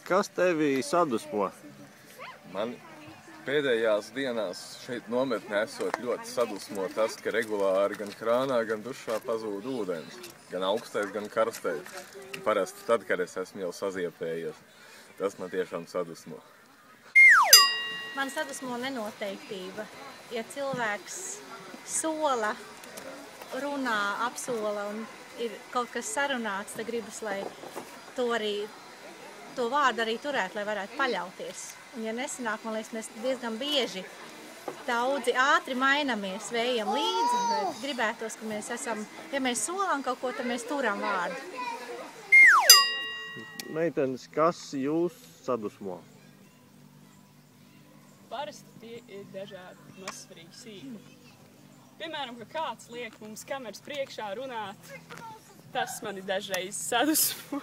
Kas tevi sadusmo? Man pēdējās dienās šeit nometnē esot ļoti sadusmo tas, ka regulāri gan krānā, gan dušā pazūd ūdens. Gan augstais, gan karstais. Parasti tad, kad es esmu jau saziepējies, tas man tiešām sadusmo. Man sadusmo nenoteiktība. Ja cilvēks sola, runā, apsola un ir kaut kas sarunāts, tad gribas, lai to vārdu arī turētu, lai varētu paļauties. Un ja nesanāk, man liekas, mēs diezgan bieži daudzi ātri mainamies, vējam līdzi, bet gribētos, ka mēs esam, ja mēs solām kaut ko, tad mēs turam vārdu. Meitenes, kas jūs sadusmo? Parasti tie ir dažādi mazsvarīgi sīkumi. Piemēram, ka kāds liek mums kameras priekšā runāt, tas mani dažreiz sadusmo.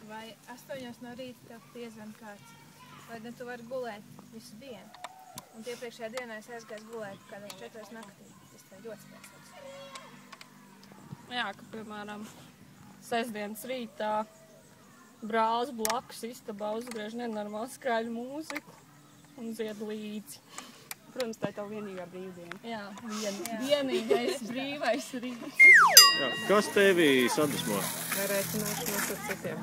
Vai 8 no rīta tev piezvan kāds, vai ne tu vari gulēt visu dienu? Un tie priekšējā dienā es aizgāju gulēt kādās 4 naktī. Tas tā ļoti spēcīgs. Jā, ka, piemēram, sestdienas rītā brālis blakus istabā uzgriež nenormāli skaļu mūziku un dzied līdzi. Protams, tā ir tava vienīgā brīvdiena. Jā, vienīgais brīvais rīts. Jā, kas tevi sadusmo? Nereiķināšanos ar citiem.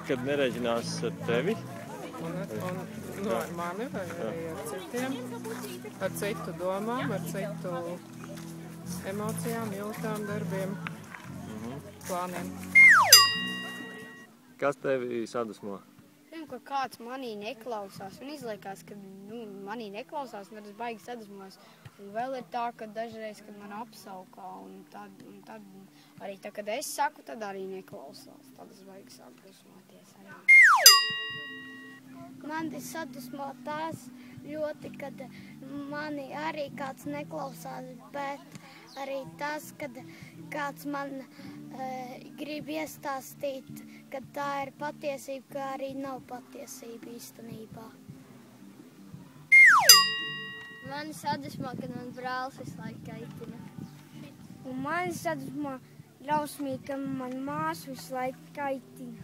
Kad nereiķinās ar tevi? Ar mani vai arī ar citiem. Ar citu domām, ar citu emocijām, jūtām, darbiem, plāniem. Kas tevi sadusmo? Ka kāds manī neklausās un izliekās, ka manī neklausās un tad es baigi sadusmos. Un vēl ir tā, ka dažreiz, kad man apsaukā un tad arī tā, kad es saku, tad arī neklausās. Tad es baigi sāku dusmoties arī. Mani sadusmo tās ļoti, kad mani arī kāds neklausās, bet arī tas, kad kāds man grib iestāstīt, ka tā ir patiesība, ka arī nav patiesība īstenībā. Mani sadusmo, kad man brālis visu laiku kaitina. Un mani sadusmo drausmīgi, ka man māsa visu laiku kaitina.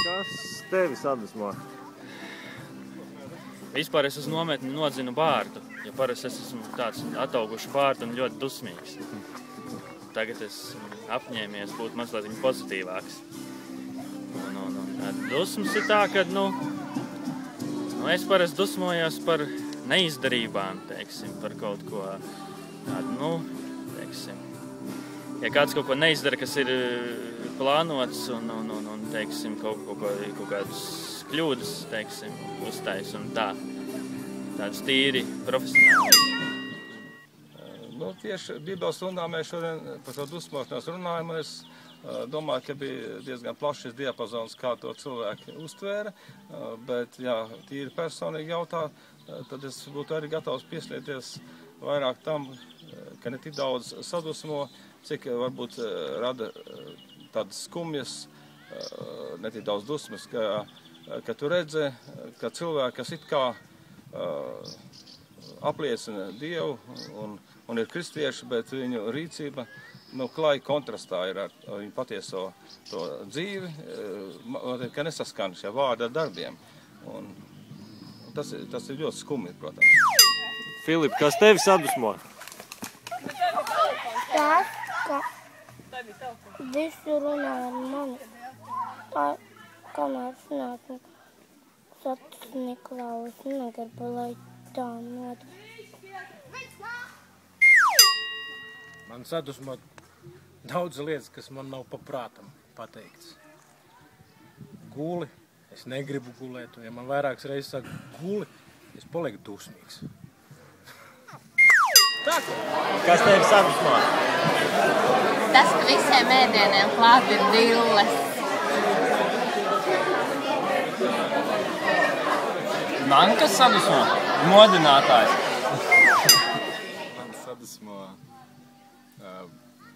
Kas tevi sadusmo? Vispār es uz nometni nodzinu bārdu, jo parasti es esmu tāds atauguši bārdu un ļoti dusmīgs. Tagad es apņēmies būt mazliet pozitīvāks. Dusmas ir tā, ka, es parasti dusmojos par neizdarībām, teiksim, par kaut ko tādu, teiksim. Ja kāds kaut ko neizdara, kas ir plānots un teiksim, kaut kādas kļūdas, teiksim, uztais un tāds tīri profesionāls. Tieši Bībeles stundā mēs šodien par to dusmošanos runājam, un es domāju, ka bija diezgan plašs diapazons, kā to cilvēki uztvēra, bet, ja tīri personīgi jautā, tad es būtu arī gatavs pieslieties vairāk tam, ka ne tik daudz sadusmo, cik varbūt rada tādas skumjas, ne tik daudz dusmas, ka tu redzi, ka cilvēki, kas it kā apliecina Dievu un ir kristieši, bet viņu rīcība klāji kontrastā ir ar viņu patieso to dzīvi, ka nesaskan šie vārdi ar darbiem. Un tas ir ļoti skumji, protams. Filip, kas tevi sadusmo? Tas, ka visi runā ar mani. Kamēr sanāk Svētais Niklaus, negribu, lai tā notiek. Man sadusmo daudz lietas, kas man nav paprātam pateikts. Guli, es negribu gulēt, un ja man vairākas reizes saka guli, es palieku dusmīgs. Kas tevi sadusmo? Tas, ka visiem ēdieniem klāt ir dilles. Man kas sadusmo? Modinātājs. Man sadusmo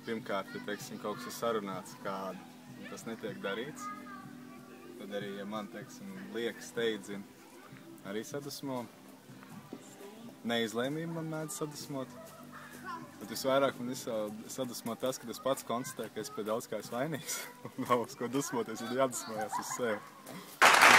pirmkārt, ja, teiksim, kaut kas ir sarunāts, kā tas netiek darīts, tad arī, ja man, teiksim, liekas steidzina, arī sadusmo. Neizlēmība man mēdz sadusmot. Bet visvairāk man sadusmo tas, ka es pats konstatēju, ka es pie daudz kā esmu vainīgs. Un nav uz ko dusmoties, tad jādusmojās uz sevi.